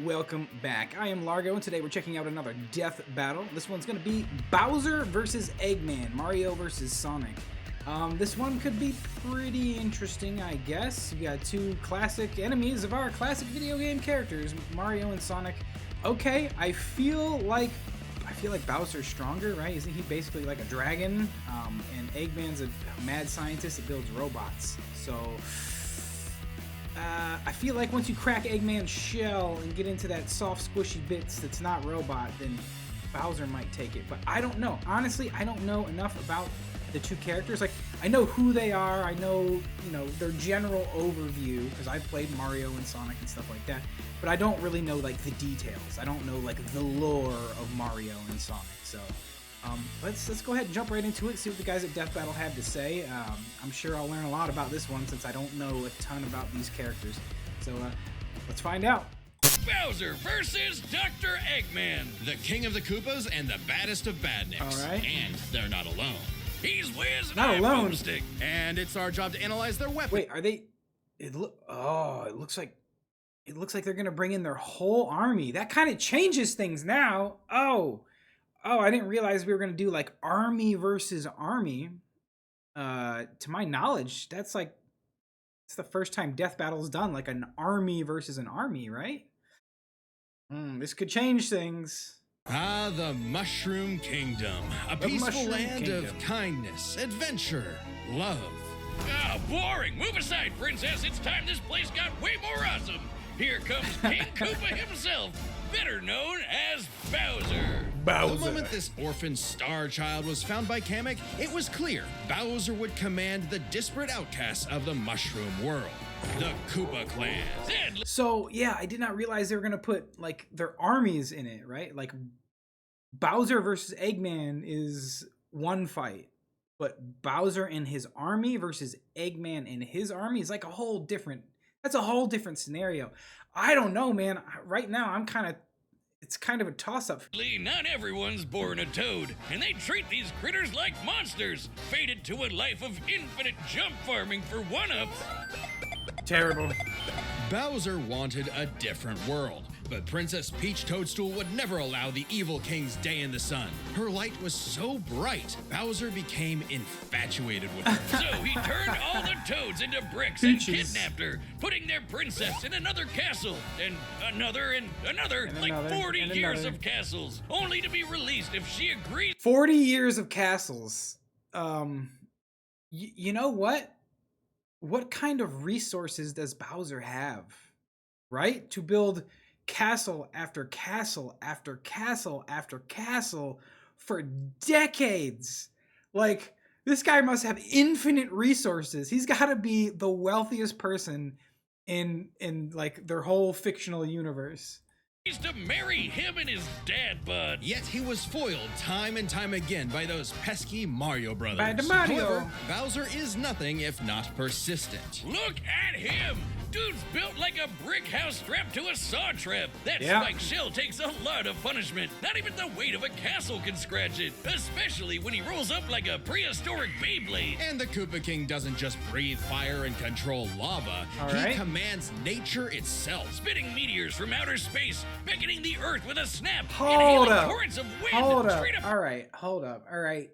welcome back. I am Largo, and today we're checking out another death battle. This one's going to be Bowser versus Eggman, Mario versus Sonic. This one could be pretty interesting, I guess. You got two classic enemies of our classic video game characters, Mario and Sonic. Okay, I feel like Bowser's stronger, right? Isn't he basically like a dragon? And Eggman's a mad scientist that builds robots. So I feel like once you crack Eggman's shell and get into that soft, squishy bits that's not robot, then Bowser might take it. But I don't know. Honestly, I don't know enough about the two characters. Like, I know who they are. I know, their general overview because I've played Mario and Sonic and stuff like that. But I don't really know, like, the details. I don't know, like, the lore of Mario and Sonic. So let's go ahead and jump right into it, see what the guys at Death Battle have to say. I'm sure I'll learn a lot about this one since I don't know a ton about these characters. So let's find out. Bowser versus Dr. Eggman, the king of the Koopas and the baddest of badniks. All right. And they're not alone. He's Wiz and Not I'm alone. Boomstick. And it's our job to analyze their weapons. Wait, are they? It looks like they're gonna bring in their whole army. That kind of changes things now. Oh, I didn't realize we were gonna do like army versus army. To my knowledge, it's the first time Death Battle's done, like an army versus an army, right? This could change things. Ah, the Mushroom Kingdom. A peaceful land of kindness, adventure, love. Ah, boring. Move aside, princess. It's time this place got way more awesome. Here comes King Koopa himself, better known as Bowser. The moment this orphan star child was found by Kamek, it was clear Bowser would command the disparate outcasts of the Mushroom world, the Koopa clans. So, yeah, I did not realize they were going to put, like, their armies in it, right? Like, Bowser versus Eggman is one fight, but Bowser and his army versus Eggman and his army is like that's a whole different scenario. I don't know, man. Right now, it's kind of a toss-up. Not everyone's born a toad, and they treat these critters like monsters, fated to a life of infinite jump farming for one-ups. Terrible. Bowser wanted a different world, but Princess Peach Toadstool would never allow the evil king's day in the sun. Her light was so bright, Bowser became infatuated with her. So he turned all the toads into bricks and kidnapped her, putting their princess in another castle, and another, like 40 years of castles, only to be released if she agrees. 40 years of castles. You know what? What kind of resources does Bowser have, right? To build castle after castle after castle after castle for decades. Like, this guy must have infinite resources. He's got to be the wealthiest person in like their whole fictional universe. To marry him and his dad bod. Yet he was foiled time and time again by those pesky Mario brothers. By the Mario. However, Bowser is nothing if not persistent. Look at him! Dude's built like a brick house strapped to a saw trap. That spiked shell takes a lot of punishment. Not even the weight of a castle can scratch it, especially when he rolls up like a prehistoric Beyblade. And the Koopa King doesn't just breathe fire and control lava. He commands nature itself, spitting meteors from outer space, beckoning the earth with a snap. Hold up. Torrents of wind. Hold up. All right. Hold up. All right.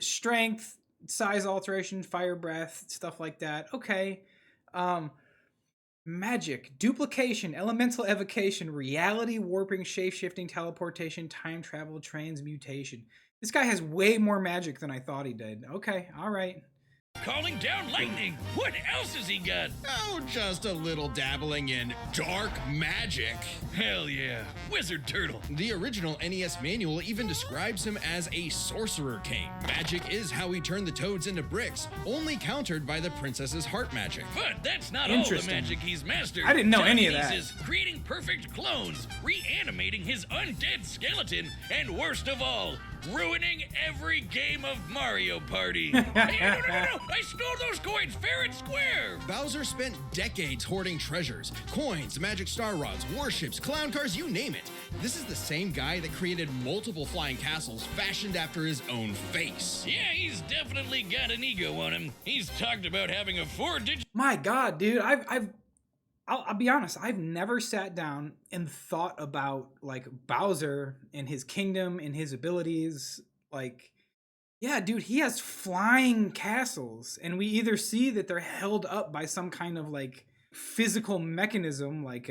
Strength, size alteration, fire breath, stuff like that. Okay. Magic, duplication, elemental evocation, reality warping, shape-shifting, teleportation, time travel, transmutation. This guy has way more magic than I thought he did. Okay, all right. Calling down lightning. What else has he got? Oh, just a little dabbling in dark magic. Hell yeah. Wizard Turtle. The original NES manual even describes him as a sorcerer king. Magic is how he turned the toads into bricks, only countered by the princess's heart magic. But that's not all the magic he's mastered. I didn't know any of that. Is creating perfect clones, reanimating his undead skeleton, and worst of all, ruining every game of Mario Party. Hey, no. I stole those coins fair and square. Bowser spent decades hoarding treasures, coins, magic star rods, warships, clown cars, you name it. This is the same guy that created multiple flying castles fashioned after his own face. Yeah, he's definitely got an ego on him. He's talked about having a 4-digit... My God, dude, I've I'll be honest, I've never sat down and thought about like Bowser and his kingdom and his abilities. Like, yeah, dude, he has flying castles, and we either see that they're held up by some kind of like physical mechanism, like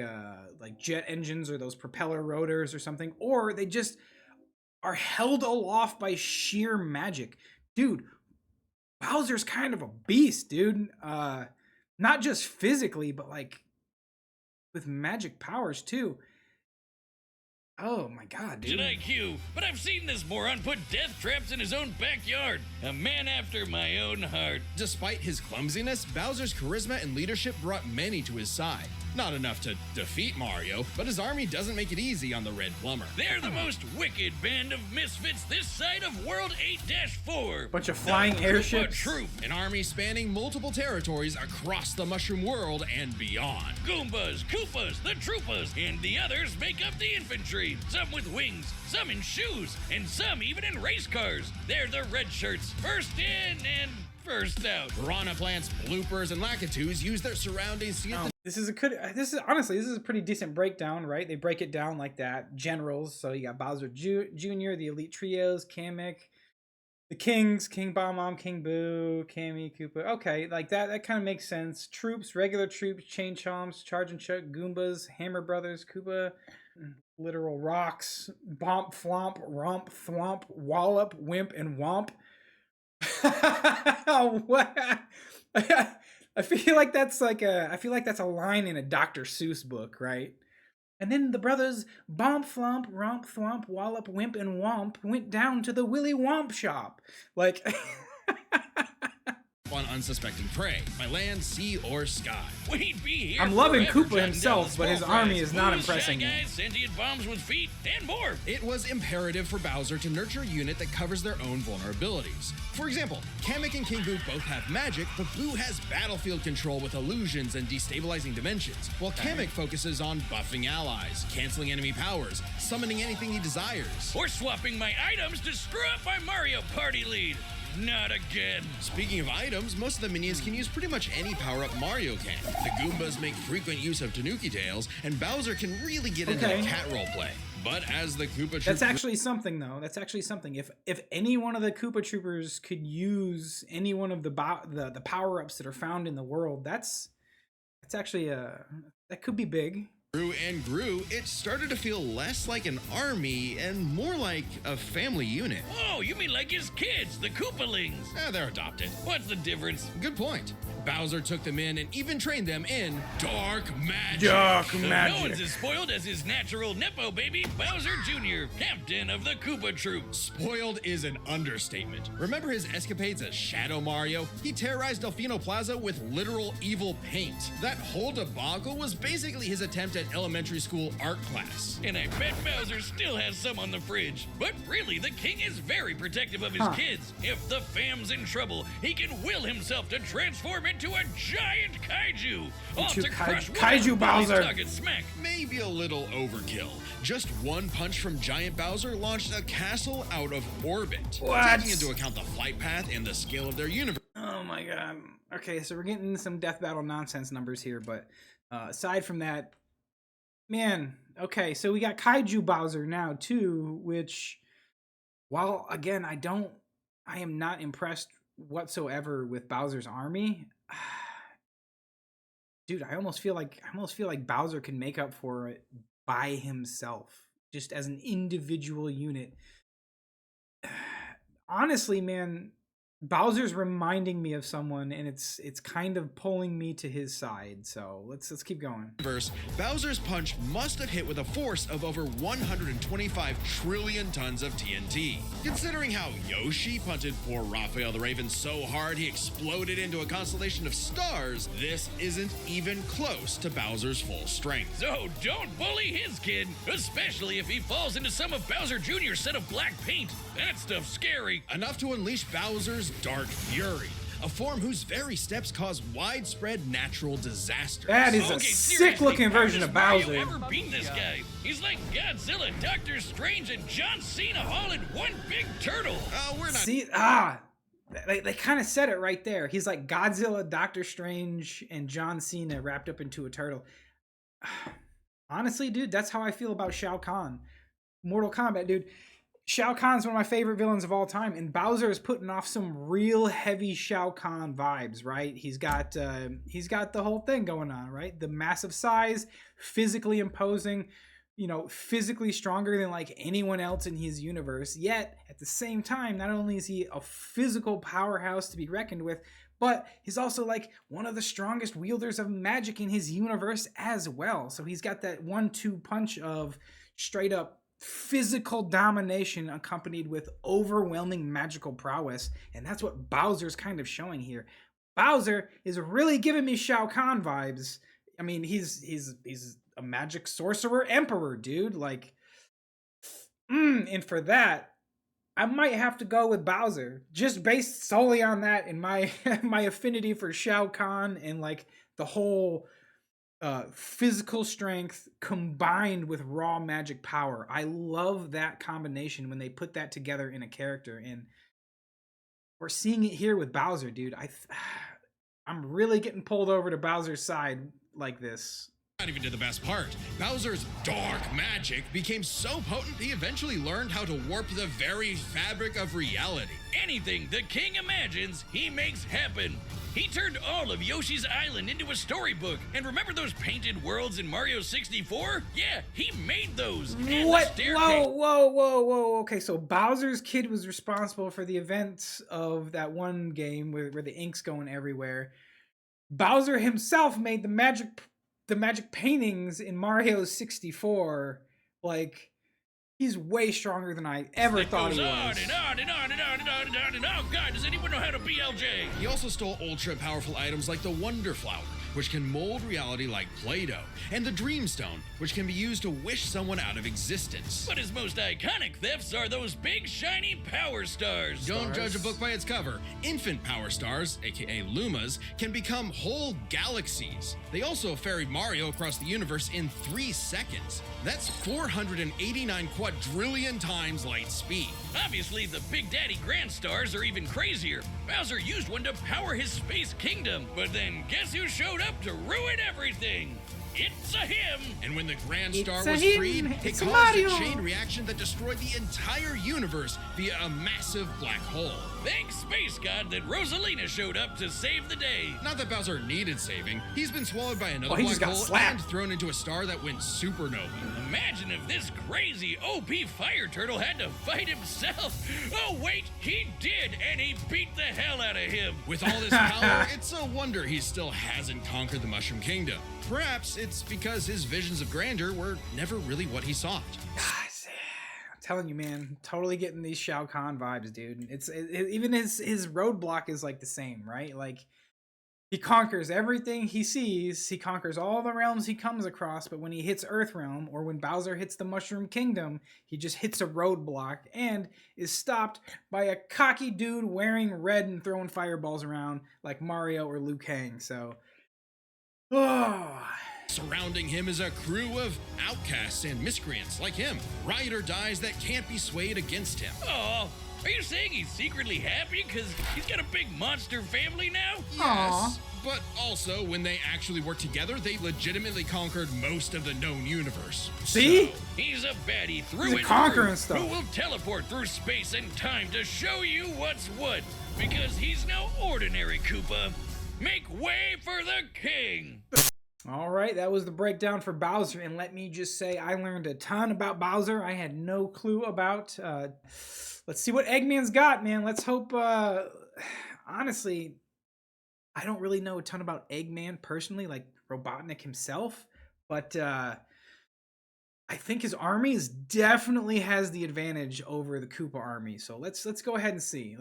jet engines or those propeller rotors or something, or they just are held aloft by sheer magic. Dude, Bowser's kind of a beast, dude. Not just physically, but like with magic powers too. Oh my god, dude. IQ, but I've seen this moron put death traps in his own backyard. A man after my own heart. Despite his clumsiness, Bowser's charisma and leadership brought many to his side. Not enough to defeat Mario, but his army doesn't make it easy on the Red Plumber. They're the most wicked band of misfits this side of World 8-4. Bunch of flying airships. Troop. An army spanning multiple territories across the Mushroom World and beyond. Goombas, Koopas, the Troopas, and the others make up the infantry. Some with wings, some in shoes, and some even in race cars. They're the red shirts, first in and first out. Piranha plants, bloopers, and lakitus use their surroundings to get the This is a pretty decent breakdown, right? They break it down like that. Generals, so you got Bowser Jr., the Elite Trios, Kamek, the Kings, King Bomb, King Boo, Cammy, Koopa. Okay, like that kind of makes sense. Troops, regular troops, Chain Chomps, Charge and Chuck, Goombas, Hammer Brothers, Koopa, literal rocks, Bomp, Flomp, Romp, Thwomp, Wallop, Wimp, and Womp. What? I feel like that's a line in a Dr. Seuss book, right? And then the brothers Bomp, Flomp, Romp, Thwomp, Wallop, Wimp, and Womp went down to the Willy Womp shop. Like, on unsuspecting prey by land, sea, or sky. We'd be here. I'm loving forever, Koopa himself, but his army is not impressing me. Guys, sentient bombs with feet, and more. It was imperative for Bowser to nurture a unit that covers their own vulnerabilities. For example, Kamek and King Boo both have magic, but Boo has battlefield control with illusions and destabilizing dimensions, while Kamek focuses on buffing allies, canceling enemy powers, summoning anything he desires. Or swapping my items to screw up my Mario Party lead. Not again. Speaking of items, most of the minions can use pretty much any power-up Mario can. The Goombas make frequent use of Tanuki tails, and Bowser can really get into the cat roleplay. But as the Koopa Troopers... That's actually something, though. That's actually something. If any one of the Koopa Troopers could use any one of the power-ups that are found in the world, that's actually that could be big. Grew and grew, it started to feel less like an army and more like a family unit. Oh, you mean like his kids, the Koopalings? They're adopted. What's the difference? Good point. Bowser took them in and even trained them in dark magic. No one's as spoiled as his natural Nepo baby, Bowser Jr., captain of the Koopa Troop. Spoiled is an understatement. Remember his escapades as Shadow Mario? He terrorized Delfino Plaza with literal evil paint. That whole debacle was basically his attempt at elementary school art class. And I bet Bowser still has some on the fridge. But really, the king is very protective of his kids. If the fam's in trouble, he can will himself to transform into a giant kaiju. All to crush Kaiju Bowser. Smack. Maybe a little overkill. Just one punch from Giant Bowser launched a castle out of orbit. What? Taking into account the flight path and the scale of their universe. Oh my god. Okay, so we're getting some death battle nonsense numbers here, but aside from that, man, okay, so we got Kaiju Bowser now too, which, while again, I am not impressed whatsoever with Bowser's army. Dude, I almost feel like Bowser can make up for it by himself, just as an individual unit. Honestly, man, Bowser's reminding me of someone, and it's kind of pulling me to his side. So let's keep going. Bowser's punch must have hit with a force of over 125 trillion tons of TNT. Considering how Yoshi punted poor Raphael the Raven so hard he exploded into a constellation of stars, this isn't even close to Bowser's full strength. So don't bully his kid, especially if he falls into some of Bowser Jr.'s set of black paint. That stuff's scary. Enough to unleash Bowser's Dark Fury, a form whose very steps cause widespread natural disasters. That is a sick-looking version of Bowser. Ever beat this guy? He's like Godzilla, Doctor Strange, and John Cena all in one big turtle. We're not. See, they kind of said it right there. He's like Godzilla, Doctor Strange, and John Cena wrapped up into a turtle. honestly, dude, that's how I feel about Shao Kahn. Mortal Kombat, dude. Shao Kahn's one of my favorite villains of all time, and Bowser is putting off some real heavy Shao Kahn vibes, right? He's got the whole thing going on, right? The massive size, physically imposing, you know, physically stronger than like anyone else in his universe. Yet at the same time, not only is he a physical powerhouse to be reckoned with, but he's also like one of the strongest wielders of magic in his universe as well. So he's got that 1-2 punch of straight up physical domination accompanied with overwhelming magical prowess, and that's what Bowser's kind of showing here. Bowser is really giving me Shao Kahn vibes. I mean, he's a magic sorcerer emperor, dude. Like, and for that, I might have to go with Bowser, just based solely on that and my my affinity for Shao Kahn and like the whole physical strength combined with raw magic power. I love that combination when they put that together in a character, and we're seeing it here with Bowser, dude. I'm really getting pulled over to Bowser's side like this. Not even to the best part. Bowser's dark magic became so potent he eventually learned how to warp the very fabric of reality. Anything the king imagines, he makes happen. He turned all of Yoshi's Island into a storybook. And remember those painted worlds in Mario 64? Yeah, he made those. And what? Whoa. Okay, so Bowser's kid was responsible for the events of that one game where the ink's going everywhere. Bowser himself made the magic paintings in Mario 64. Like, he's way stronger than I ever thought he was. On and on and on and on and on and on and on. God, does anyone know how to BLJ? He also stole ultra-powerful items like the Wonder Flower, which can mold reality like Play-Doh, and the Dream Stone, which can be used to wish someone out of existence. But his most iconic thefts are those big, shiny power stars. Don't judge a book by its cover. Infant power stars, aka Lumas, can become whole galaxies. They also ferried Mario across the universe in 3 seconds. That's 489 quadrillion times light speed. Obviously, the Big Daddy Grand Stars are even crazier. Bowser used one to power his space kingdom, but then guess who showed up to ruin everything? It's a him! And when the Grand Star was him. freed, it It's caused Mario. a chain reaction that destroyed the entire universe via a massive black hole. Thanks, Space God, that Rosalina showed up to save the day. Not that Bowser needed saving. He's been swallowed by another he black just got hole slapped. and thrown into a star that went supernova. Imagine if this crazy OP fire turtle had to fight himself. Oh, wait, he did, and he beat the hell out of him. With all this power, it's a wonder he still hasn't conquered the Mushroom Kingdom. Perhaps it's because his visions of grandeur were never really what he sought. Guys, I'm telling you, man, totally getting these Shao Kahn vibes, dude. Even his roadblock is like the same, right? Like, he conquers everything he sees. He conquers all the realms he comes across. But when he hits Earthrealm, or when Bowser hits the Mushroom Kingdom, he just hits a roadblock and is stopped by a cocky dude wearing red and throwing fireballs around like Mario or Liu Kang. So, Surrounding him is a crew of outcasts and miscreants like him, ride or dies that can't be swayed against him. Oh, are you saying he's secretly happy because he's got a big monster family now? Yes, but also when they actually work together, they legitimately conquered most of the known universe. See? So, He's a baddie through He's and conquering through, stuff. who will teleport through space and time to show you what's what. Because he's no ordinary Koopa. Make way for the king! All right, that was the breakdown for Bowser, and let me just say I learned a ton about Bowser. I had no clue about. Let's see what Eggman's got, man. Let's hope. Honestly, I don't really know a ton about Eggman personally, like Robotnik himself, but I think his armies definitely has the advantage over the Koopa army. So let's go ahead and see.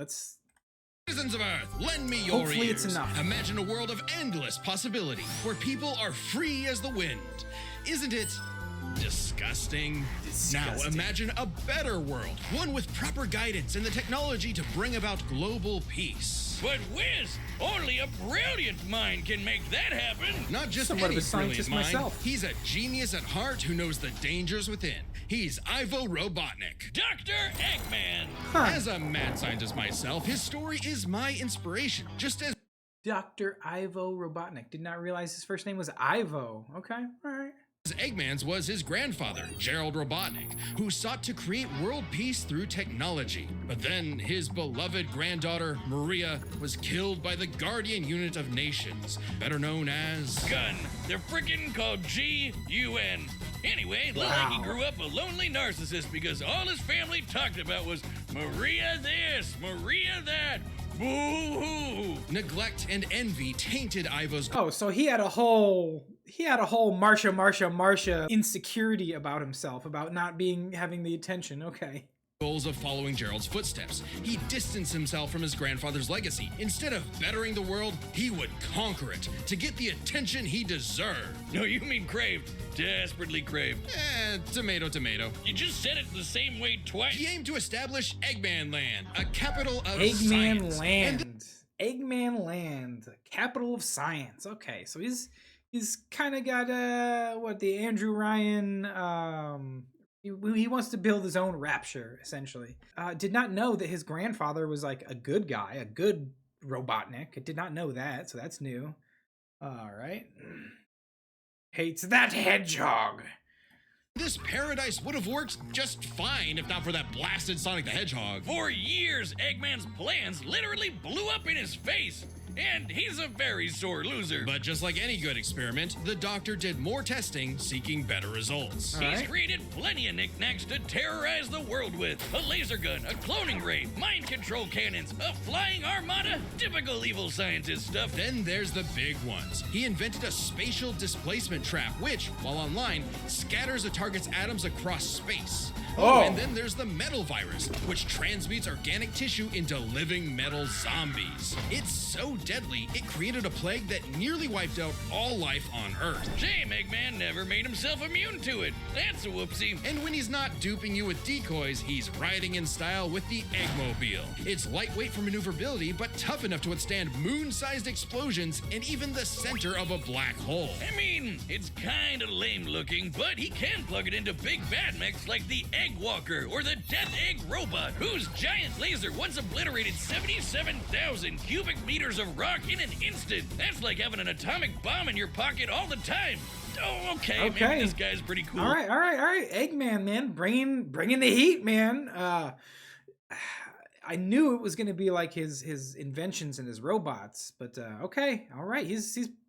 Citizens of Earth, lend me your Hopefully ears. it's enough. Imagine a world of endless possibility, where people are free as the wind. Isn't it disgusting? Now imagine a better world, one with proper guidance and the technology to bring about global peace. But whiz, only a brilliant mind can make that happen. Not just Somewhat any of a scientist brilliant mind, myself. he's a genius at heart who knows the dangers within. He's Ivo Robotnik. Dr. Eggman. As a mad scientist myself, his story is my inspiration, just as Dr. Ivo Robotnik. Did not realize his first name was Ivo. Okay, all right. Eggmans was his grandfather, Gerald Robotnik, who sought to create world peace through technology. But then his beloved granddaughter, Maria, was killed by the Guardian Unit of Nations, better known as... Gun. They're frickin' called G-U-N. Anyway, looked like he grew up a lonely narcissist because all his family talked about was Maria this, Maria that. Boo-hoo. Neglect and envy tainted Ivo's... Oh, so he had a whole Marsha insecurity about himself, about not having the attention. Okay. Goals of following Gerald's footsteps. He distanced himself from his grandfather's legacy. Instead of bettering the world, he would conquer it to get the attention he deserved. No, you mean craved. Desperately craved. Tomato, tomato. You just said it the same way twice. He aimed to establish Eggman Land, a capital of Eggman science. Land. Eggman Land, capital of science. Okay, so he's kind of got the Andrew Ryan. He wants to build his own Rapture, essentially. Did not know that his grandfather was like a good guy, a good Robotnik. I did not know that, so that's new. All right. Hates that hedgehog. This paradise would have worked just fine if not for that blasted Sonic the Hedgehog. For years, Eggman's plans literally blew up in his face. And he's a very sore loser. But just like any good experiment, the doctor did more testing, seeking better results. He's created plenty of knickknacks to terrorize the world with. A laser gun, a cloning ray, mind control cannons, a flying armada, typical evil scientist stuff. Then there's the big ones. He invented a spatial displacement trap, which, while online, scatters a target's atoms across space. Oh. And then there's the metal virus, which transmutes organic tissue into living metal zombies. It's so deadly, it created a plague that nearly wiped out all life on Earth. Shame Eggman never made himself immune to it. That's a whoopsie. And when he's not duping you with decoys, he's riding in style with the Eggmobile. It's lightweight for maneuverability, but tough enough to withstand moon-sized explosions and even the center of a black hole. I mean, it's kinda lame looking, but he can plug it into big bad mechs like the Egg Walker or the Death Egg Robot, whose giant laser once obliterated 77,000 cubic meters of rock in an instant. That's like having an atomic bomb in your pocket all the time. Oh, okay. Maybe this guy's pretty cool. All right. Eggman, man, bringing the heat, man. I knew it was gonna be like his inventions and his robots, but okay, all right.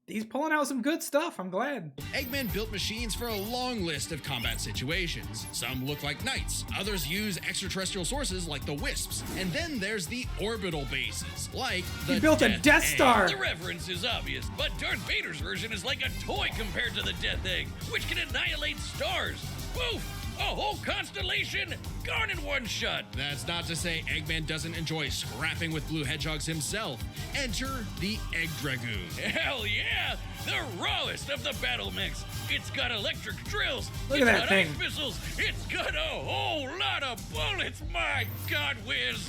He's pulling out some good stuff. I'm glad. Eggman built machines for a long list of combat situations. Some look like knights, others use extraterrestrial sources like the Wisps, and then there's the orbital bases, like the He built a Death Star. The reference is obvious, but Darth Vader's version is like a toy compared to the Death Egg, which can annihilate stars. Woof! A whole constellation gone in one shot. That's not to say Eggman doesn't enjoy scrapping with blue hedgehogs himself. Enter the Egg Dragoon. Hell yeah! The rawest of the battle mechs. It's got electric drills. Look at that thing. Ice missiles. It's got a whole lot of bullets. My God, Wiz.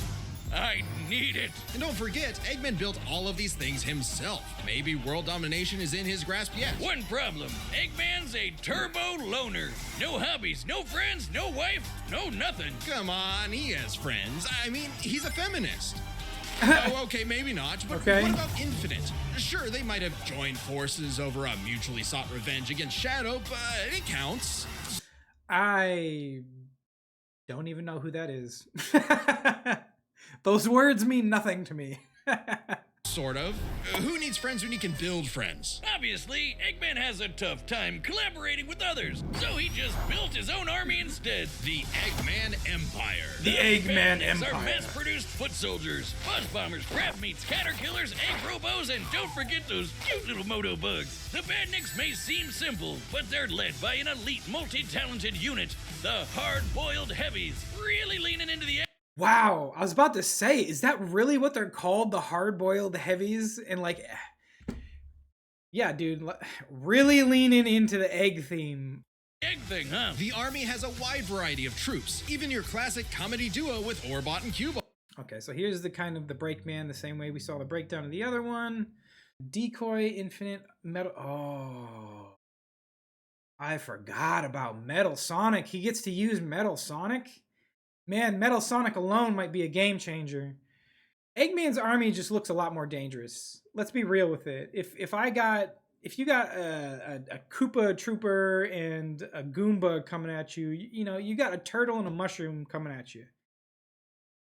I need it. And don't forget, Eggman built all of these things himself. Maybe world domination is in his grasp yet. One problem. Eggman's a turbo loner. No hobbies, no friends, no wife, no nothing. Come on, he has friends. I mean, he's a feminist. Oh, okay, maybe not, but what about Infinite? Sure, they might have joined forces over a mutually sought revenge against Shadow, but it counts. I don't even know who that is. Those words mean nothing to me. Sort of. Who needs friends when you can build friends? Obviously, Eggman has a tough time collaborating with others, so he just built his own army instead. The Eggman Empire. The Eggman Empire. Are mass-produced foot soldiers, buzz bombers, crab meats, caterkillers, egg robos, and don't forget those cute little moto bugs. The badniks may seem simple, but they're led by an elite, multi-talented unit, the hard-boiled heavies, really leaning into the Wow, I was about to say, is that really what they're called? The hard-boiled heavies? And like, yeah, dude, really leaning into the egg theme. Egg thing, huh? The army has a wide variety of troops, even your classic comedy duo with Orbot and Cubot. Okay, so here's the kind of the breakman, the same way we saw the breakdown of the other one. Decoy, infinite, metal. Oh, I forgot about Metal Sonic. He gets to use Metal Sonic? Man, Metal Sonic alone might be a game changer. Eggman's army just looks a lot more dangerous. Let's be real with it. If I got if you got a Koopa Trooper and a Goomba coming at you, you know, you got a turtle and a mushroom coming at you.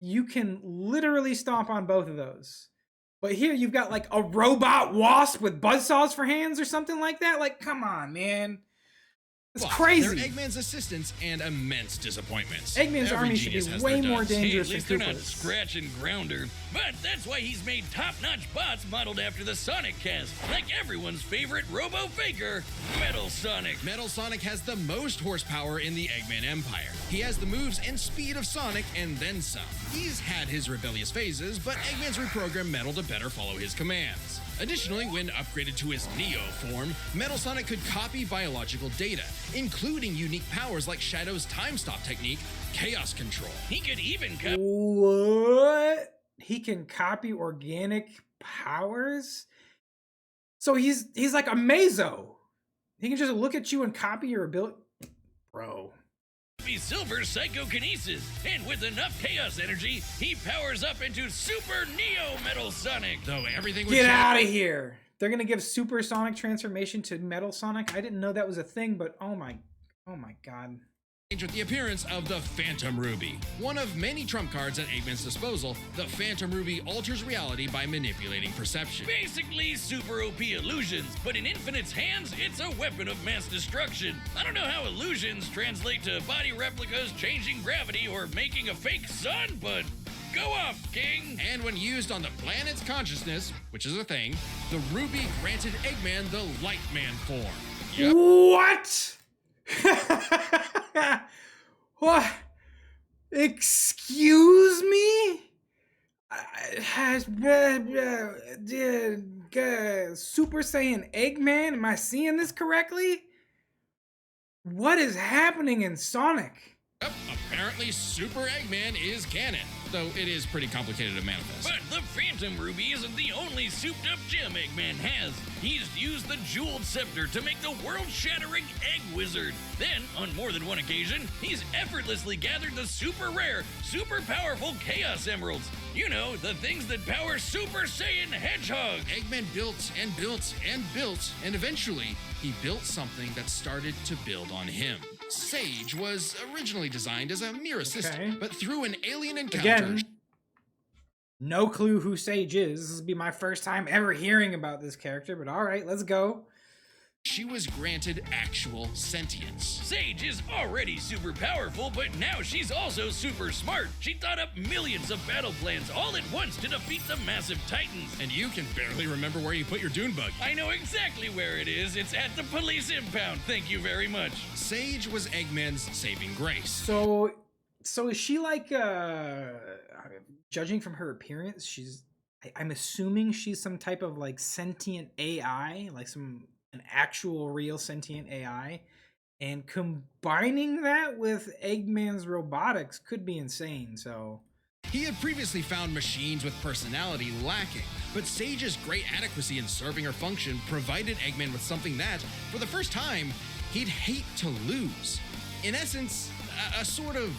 You can literally stomp on both of those. But here you've got like a robot wasp with buzzsaws for hands or something like that. Like, come on, man. It's crazy. They're Eggman's assistants and immense disappointments. Eggman's army should be way more dangerous at least than they're not Koopa's. Scratch and Grounder. But that's why he's made top-notch bots modeled after the Sonic cast, like everyone's favorite robo-faker, Metal Sonic. Metal Sonic has the most horsepower in the Eggman Empire. He has the moves and speed of Sonic and then some. He's had his rebellious phases, but Eggman's reprogrammed Metal to better follow his commands. Additionally, when upgraded to his Neo form, Metal Sonic could copy biological data, including unique powers like Shadow's time stop technique, chaos control. He could even What? He can copy organic powers? So he's like a Mazo. He can just look at you and copy your ability. Bro. be Silver's psychokinesis, and with enough chaos energy, he powers up into Super Neo Metal Sonic. Though everything was Get out of here! They're gonna give Super Sonic transformation to Metal Sonic? I didn't know that was a thing, but oh my god. With the appearance of the Phantom Ruby. One of many trump cards at Eggman's disposal, the Phantom Ruby alters reality by manipulating perception. Basically super OP illusions, but in Infinite's hands, it's a weapon of mass destruction. I don't know how illusions translate to body replicas, changing gravity, or making a fake sun, but go off, King! And when used on the planet's consciousness, which is a thing, the Ruby granted Eggman the Lightman form. Yep. What? What? Excuse me? Super Saiyan Eggman? Am I seeing this correctly? What is happening in Sonic? Yep, apparently Super Eggman is canon, though it is pretty complicated to manifest. But the Phantom Ruby isn't the only souped-up gem Eggman has. He's used the Jeweled Scepter to make the world-shattering Egg Wizard. Then, on more than one occasion, he's effortlessly gathered the super rare, super powerful Chaos Emeralds. You know, the things that power Super Saiyan Hedgehog. Eggman built and built and built, and eventually, he built something that started to build on him. Sage was originally designed as a mere assistant, but through an alien encounter... Again, no clue who Sage is. This will be my first time ever hearing about this character, but all right, let's go. She was granted actual sentience. Sage is already super powerful, but now she's also super smart. She thought up millions of battle plans all at once to defeat the massive titans. And you can barely remember where you put your dune buggy. I know exactly where it is. It's at the police impound. Thank you very much. Sage was Eggman's saving grace. So is she like, judging from her appearance, I'm assuming she's some type of like sentient AI, like an actual real sentient AI, and combining that with Eggman's robotics could be insane. So he had previously found machines with personality lacking, but Sage's great adequacy in serving her function provided Eggman with something that, for the first time, he'd hate to lose. In essence, a sort of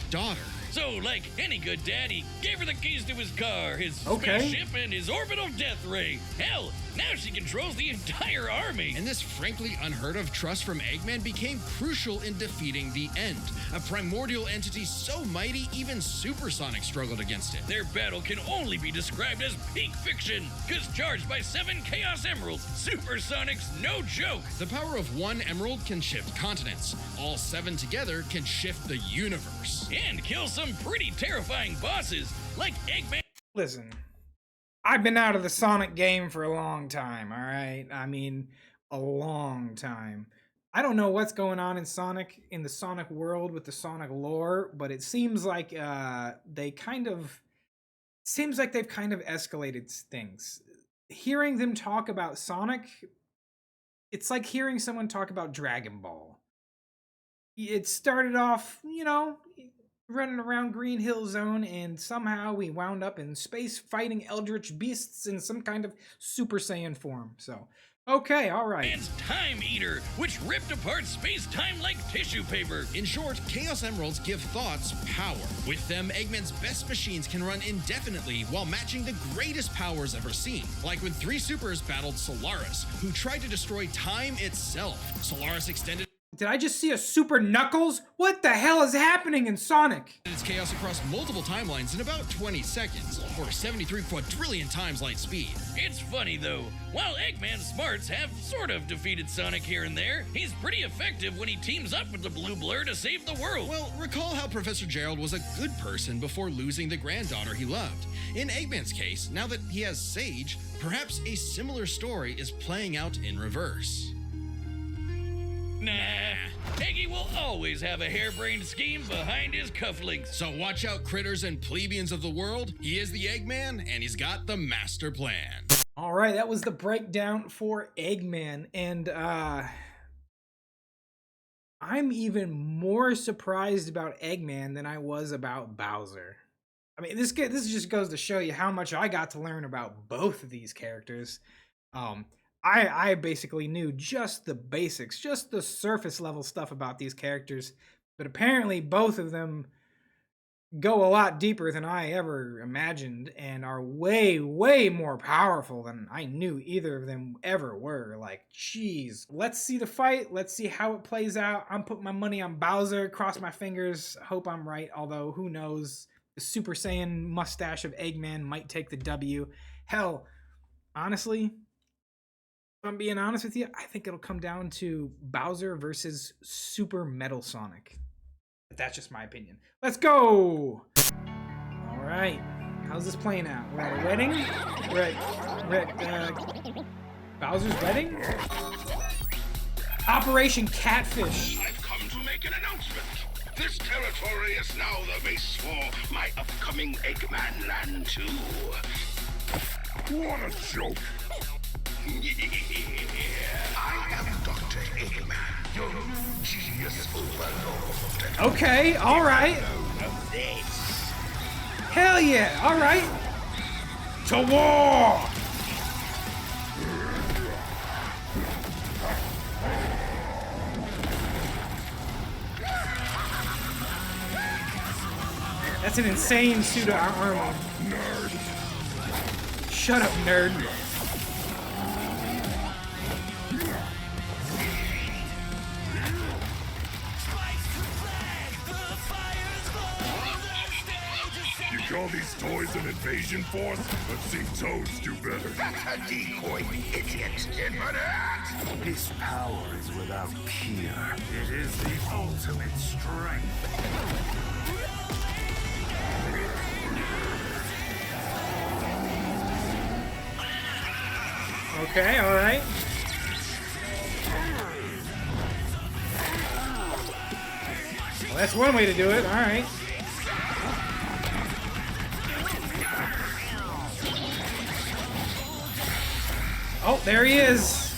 daughter. So, like any good dad, he gave her the keys to his car, his spaceship, and his orbital death ray. Hell, now she controls the entire army. And this frankly unheard of trust from Eggman became crucial in defeating the End, a primordial entity so mighty even Super Sonic struggled against it. Their battle can only be described as peak fiction, because charged by 7 Chaos Emeralds, Super Sonic's no joke. The power of 1 emerald can shift continents. All 7 together can shift the universe. And kill some pretty terrifying bosses, like Eggman. Listen, I've been out of the Sonic game for a long time, all right? I mean, a long time. I don't know what's going on in the Sonic world with the Sonic lore, but it seems like they've kind of escalated things. Hearing them talk about Sonic, it's like hearing someone talk about Dragon Ball. It started off, running around Green Hill Zone, and somehow we wound up in space fighting eldritch beasts in some kind of Super Saiyan form. So Okay, all right. And Time Eater, which ripped apart space-time like tissue paper. In short, Chaos Emeralds give thoughts power. With them, Eggman's best machines can run indefinitely while matching the greatest powers ever seen. Like when 3 supers battled Solaris, who tried to destroy time itself. Solaris extended Did I just see a Super Knuckles? What the hell is happening in Sonic? its chaos across multiple timelines in about 20 seconds, or 73 quadrillion times light speed. It's funny though, while Eggman's smarts have sort of defeated Sonic here and there, he's pretty effective when he teams up with the Blue Blur to save the world. Well, recall how Professor Gerald was a good person before losing the granddaughter he loved. In Eggman's case, now that he has Sage, perhaps a similar story is playing out in reverse. Nah, Eggy will always have a harebrained scheme behind his cufflinks. So watch out, critters and plebeians of the world. He is the Eggman, and he's got the master plan. All right, that was the breakdown for Eggman, and I'm even more surprised about Eggman than I was about Bowser. I mean, this just goes to show you how much I got to learn about both of these characters. I basically knew just the basics, just the surface level stuff about these characters, but apparently both of them go a lot deeper than I ever imagined and are way, way more powerful than I knew either of them ever were. Like, jeez. Let's see the fight. Let's see how it plays out. I'm putting my money on Bowser. Cross my fingers. Hope I'm right, although who knows? The Super Saiyan mustache of Eggman might take the W. Hell, honestly, if I'm being honest with you, I think it'll come down to Bowser versus Super Metal Sonic. But that's just my opinion. Let's go! All right. How's this playing out? We're at a wedding? We're at Bowser's wedding? Operation Catfish. I've come to make an announcement. This territory is now the base for my upcoming Eggman Land 2. What a joke. I am Dr. Eggman, your new genius overlord. Okay, all right. Hell yeah, all right. To war! That's an insane suit of armor. Nerd. Shut up, nerd. You call these toys an invasion force? Let's see Toads do better. That's a decoy, idiot. His power is without peer. It is the ultimate strength. Okay, all right. Well, that's one way to do it. All right. Oh, there he is.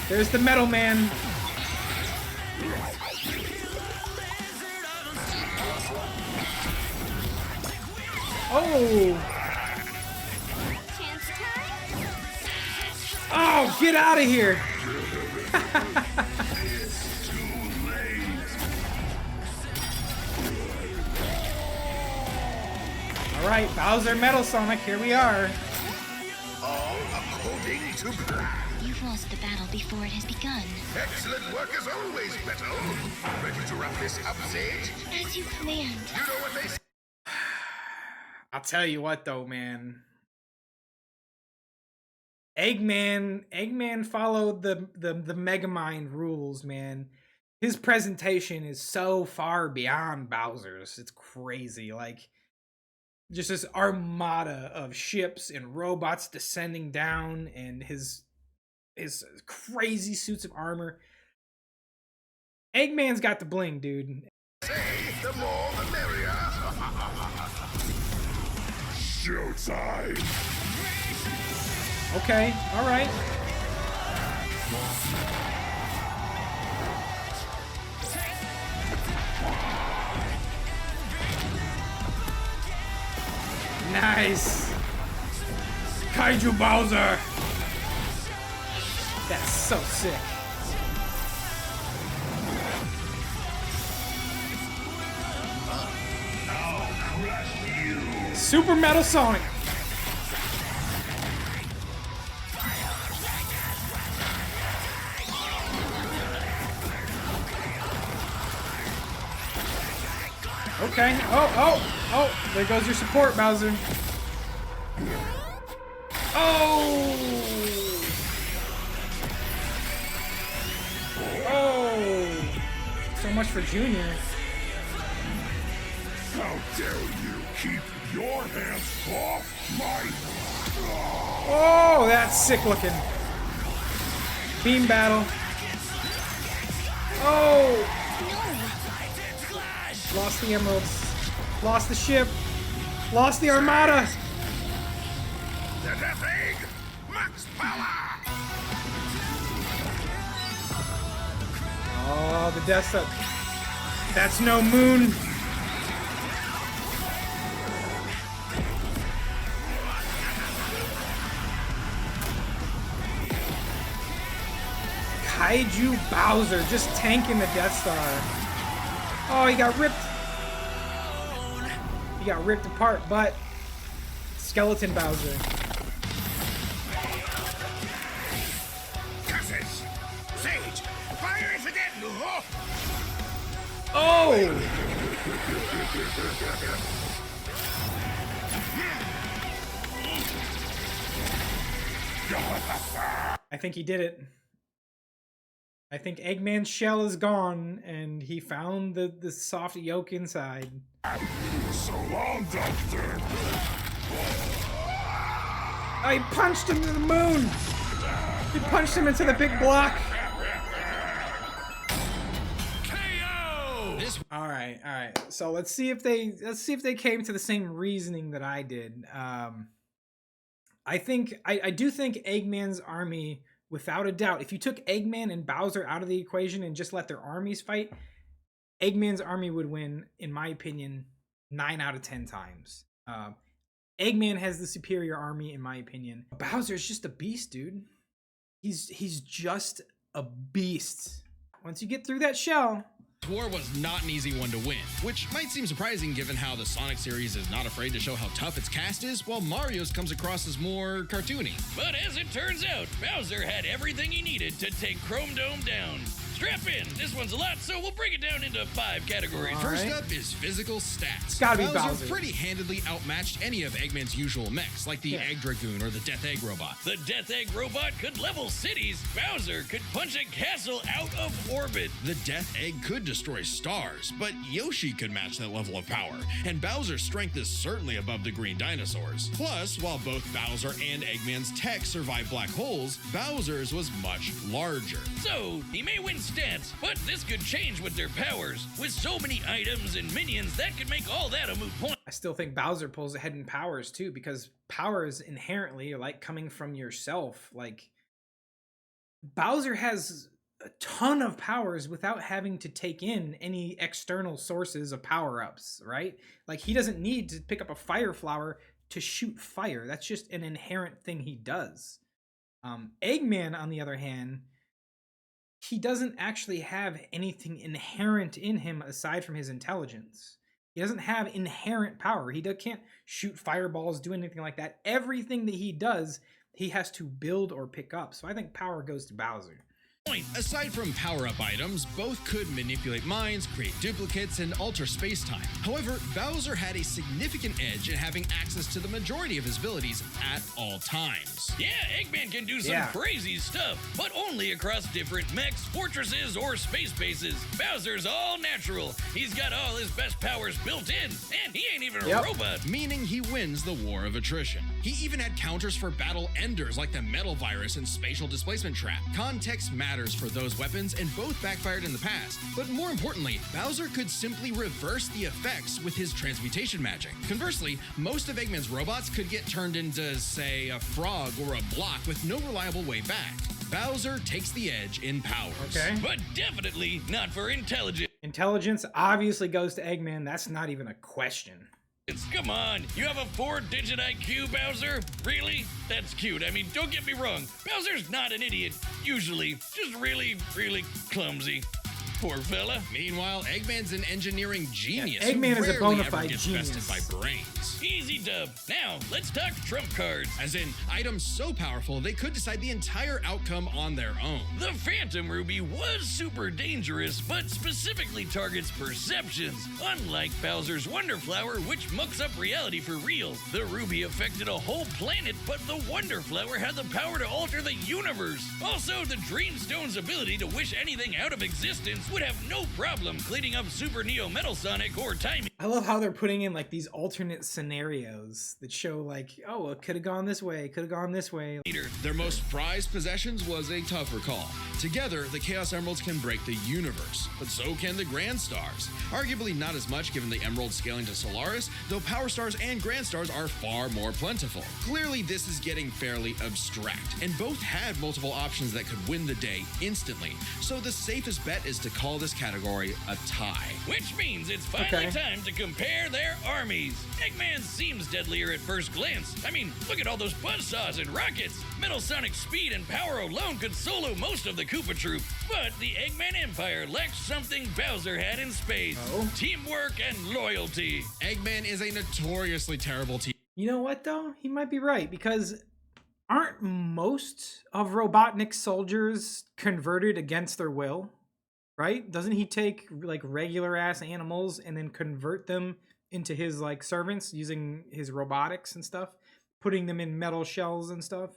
There's the Metal Man. Oh. Oh, get out of here. All right, Bowser Metal Sonic, here we are. All according to plan. You've lost the battle before it has begun. Excellent work as always, Beto. Ready to wrap this up, Sage? As you command. You know what they say. I'll tell you what though, man. Eggman followed the Megamind rules, man. His presentation is so far beyond Bowser's. It's crazy. Like, just this armada of ships and robots descending down, and his crazy suits of armor. Eggman's got the bling, dude. Say, the more the merrier. Showtime. Okay, all right. Nice. Kaiju Bowser. That so sick. Super Metal Sonic. Okay. Oh, there goes your support, Bowser. Oh! So much for Junior. How dare you keep your hands off my... Oh, that's sick looking. Beam battle. Oh! Lost the emeralds. Lost the ship. Lost the armada. The Death Egg! Max power! Oh, the Death Star. That's no moon. Kaiju Bowser just tanking the Death Star. Oh, he got ripped. He got ripped apart, but Skeleton Bowser. Curses! Sage! Fire is again! Oh! I think he did it. I think Eggman's shell is gone, and he found the soft yolk inside. So long, Doctor! Oh, he punched him to the moon! He punched him into the big block! KO! Alright. So let's see if they came to the same reasoning that I did. I do think Eggman's army, without a doubt, if you took Eggman and Bowser out of the equation and just let their armies fight, Eggman's army would win, in my opinion, 9 out of 10 times. Eggman has the superior army, in my opinion. Bowser's just a beast, dude. He's just a beast. Once you get through that shell... This war was not an easy one to win, which might seem surprising given how the Sonic series is not afraid to show how tough its cast is, while Mario's comes across as more cartoony. But as it turns out, Bowser had everything he needed to take Chrome Dome down. Strap in, this one's a lot, so we'll break it down into 5 categories. All First right. up is physical stats. It's gotta be Bowser. pretty handedly outmatched any of Eggman's usual mechs, like the Egg Dragoon or the Death Egg Robot. The Death Egg Robot could level cities. Bowser could punch a castle out of orbit. The Death Egg could destroy stars, but Yoshi could match that level of power, and Bowser's strength is certainly above the green dinosaurs. Plus, while both Bowser and Eggman's tech survived black holes, Bowser's was much larger. So, he may win stats, but this could change with their powers. With so many items and minions, that could make all that a moot point. I still think Bowser pulls ahead in powers too, because powers inherently are like coming from yourself. Like, Bowser has a ton of powers without having to take in any external sources of power-ups, right? Like, he doesn't need to pick up a fire flower to shoot fire. That's just an inherent thing he does. Eggman, on the other hand, he doesn't actually have anything inherent in him aside from his intelligence. He doesn't have inherent power. He can't shoot fireballs, do anything like that. Everything that he does, he has to build or pick up. So I think power goes to Bowser. Aside from power-up items, both could manipulate minds, create duplicates, and alter space-time. However, Bowser had a significant edge in having access to the majority of his abilities at all times. Yeah, Eggman can do some crazy stuff, but only across different mechs, fortresses, or space bases. Bowser's all natural. He's got all his best powers built in, and he ain't even a robot. Meaning he wins the war of attrition. He even had counters for battle enders like the Metal Virus and Spatial Displacement Trap. Context matters for those weapons, and both backfired in the past. But more importantly, Bowser could simply reverse the effects with his transmutation magic. Conversely, most of Eggman's robots could get turned into, say, a frog or a block with no reliable way back. Bowser takes the edge in powers. Okay. But definitely not for intelligence. Intelligence obviously goes to Eggman. That's not even a question. Come on, you have a 4-digit IQ, Bowser? Really? That's cute. I mean, don't get me wrong. Bowser's not an idiot, usually. Just really, really clumsy. Poor fella. Meanwhile, Eggman's an engineering genius. Yeah, Eggman who is a rarely bona ever fide gets genius. bested by brains. Easy dub. Now, let's talk trump cards. As in, items so powerful they could decide the entire outcome on their own. The Phantom Ruby was super dangerous, but specifically targets perceptions. Unlike Bowser's Wonder Flower, which mucks up reality for real. The Ruby affected a whole planet, but the Wonder Flower had the power to alter the universe. Also, the Dreamstone's ability to wish anything out of existence would have no problem cleaning up Super Neo Metal Sonic or timing. I love how they're putting in like these alternate scenarios that show like, oh, it could have gone this way, could have gone this way. Their most prized possessions was a tougher call. Together, the Chaos Emeralds can break the universe, but so can the Grand Stars. Arguably not as much given the Emeralds scaling to Solaris, though Power Stars and Grand Stars are far more plentiful. Clearly, this is getting fairly abstract, and both had multiple options that could win the day instantly, so the safest bet is to call this category a tie. Which means it's finally time to compare their armies. Eggman seems deadlier at first glance. I mean, look at all those buzzsaws and rockets. Metal Sonic speed and power alone could solo most of the Koopa Troop. But the Eggman Empire lacks something Bowser had in spades. Teamwork and loyalty. Eggman is a notoriously terrible team. You know what though? He might be right, because aren't most of Robotnik's soldiers converted against their will? Right? Doesn't he take like regular ass animals and then convert them into his like servants using his robotics and stuff, putting them in metal shells and stuff?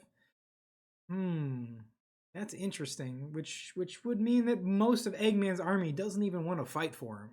That's interesting, which would mean that most of Eggman's army doesn't even want to fight for him.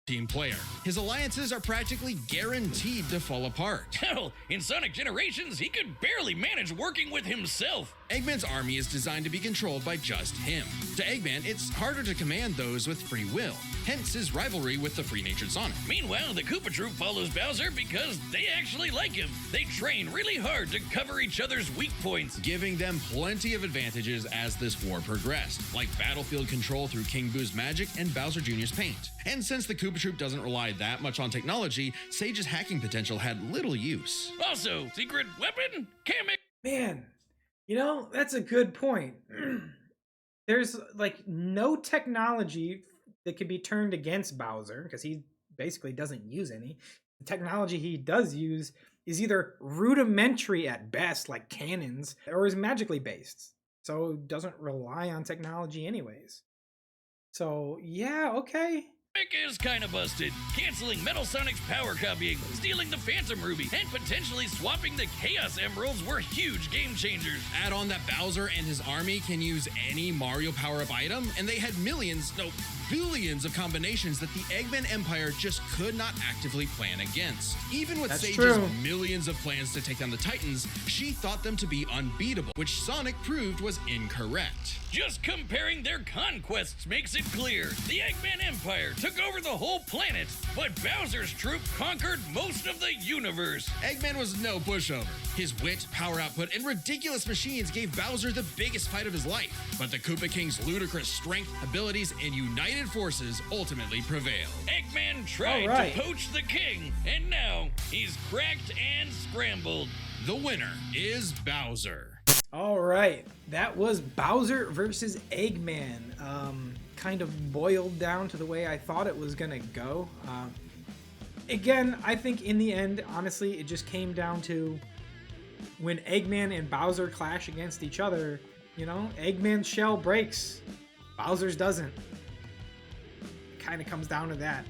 Team player. His alliances are practically guaranteed to fall apart. Hell, in Sonic Generations, he could barely manage working with himself. Eggman's army is designed to be controlled by just him. To Eggman, it's harder to command those with free will, hence his rivalry with the free-natured Sonic. Meanwhile, the Koopa Troop follows Bowser because they actually like him. They train really hard to cover each other's weak points, giving them plenty of advantages as this war progressed, like battlefield control through King Boo's magic and Bowser Jr.'s paint. And since the Koopa Troop doesn't rely that much on technology, Sage's hacking potential had little use. Also, secret weapon? Man, you know, that's a good point. There's like no technology that can be turned against Bowser because he basically doesn't use any. The technology he does use is either rudimentary at best, like cannons, or is magically based. So doesn't rely on technology anyways. So yeah, okay. Mick is kinda busted, canceling Metal Sonic's power copying, stealing the Phantom Ruby, and potentially swapping the Chaos Emeralds were huge game changers. Add on that Bowser and his army can use any Mario power-up item, and they had millions, no, billions of combinations that the Eggman Empire just could not actively plan against. Even with Sage's millions of plans to take down the Titans, she thought them to be unbeatable, which Sonic proved was incorrect. Just comparing their conquests makes it clear. The Eggman Empire took over the whole planet, but Bowser's troop conquered most of the universe. Eggman was no pushover. His wit, power output, and ridiculous machines gave Bowser the biggest fight of his life. But the Koopa King's ludicrous strength, abilities, and united forces ultimately prevailed. Eggman tried to poach the king, and now he's cracked and scrambled. The winner is Bowser. All right, that was Bowser versus Eggman. Kind of boiled down to the way I thought it was gonna go. Again, I think in the end, honestly, it just came down to when Eggman and Bowser clash against each other, you know, Eggman's shell breaks, Bowser's doesn't. It kind of comes down to that.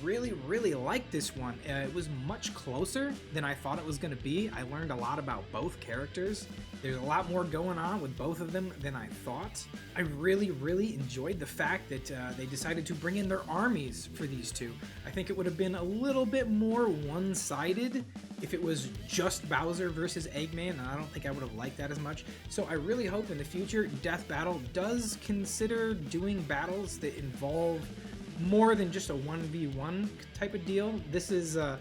Really like this one. It was much closer than I thought it was going to be. I learned a lot about both characters. There's a lot more going on with both of them than I thought. I really enjoyed the fact that they decided to bring in their armies for these two. I think it would have been a little bit more one-sided if it was just Bowser versus Eggman, and I don't think I would have liked that as much. So I really hope in the future Death Battle does consider doing battles that involve more than just a 1v1 type of deal. This is a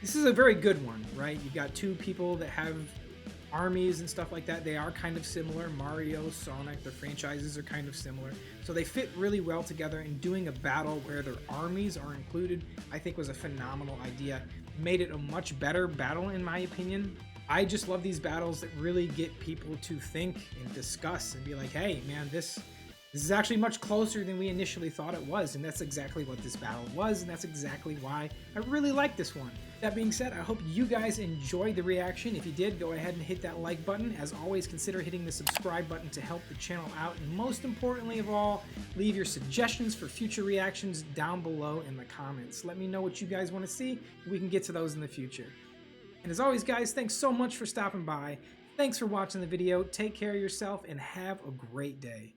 very good one, right? You've got two people that have armies and stuff like that, they are kind of similar. Mario, Sonic, their franchises are kind of similar. So they fit really well together, and doing a battle where their armies are included, I think was a phenomenal idea. Made it a much better battle in my opinion. I just love these battles that really get people to think and discuss and be like, hey man, this is actually much closer than we initially thought it was, and that's exactly what this battle was, and that's exactly why I really like this one. That being said, I hope you guys enjoyed the reaction. If you did, go ahead and hit that like button. As always, consider hitting the subscribe button to help the channel out, and most importantly of all, leave your suggestions for future reactions down below in the comments. Let me know what you guys want to see, and we can get to those in the future. And as always guys, thanks so much for stopping by. Thanks for watching the video. Take care of yourself and have a great day.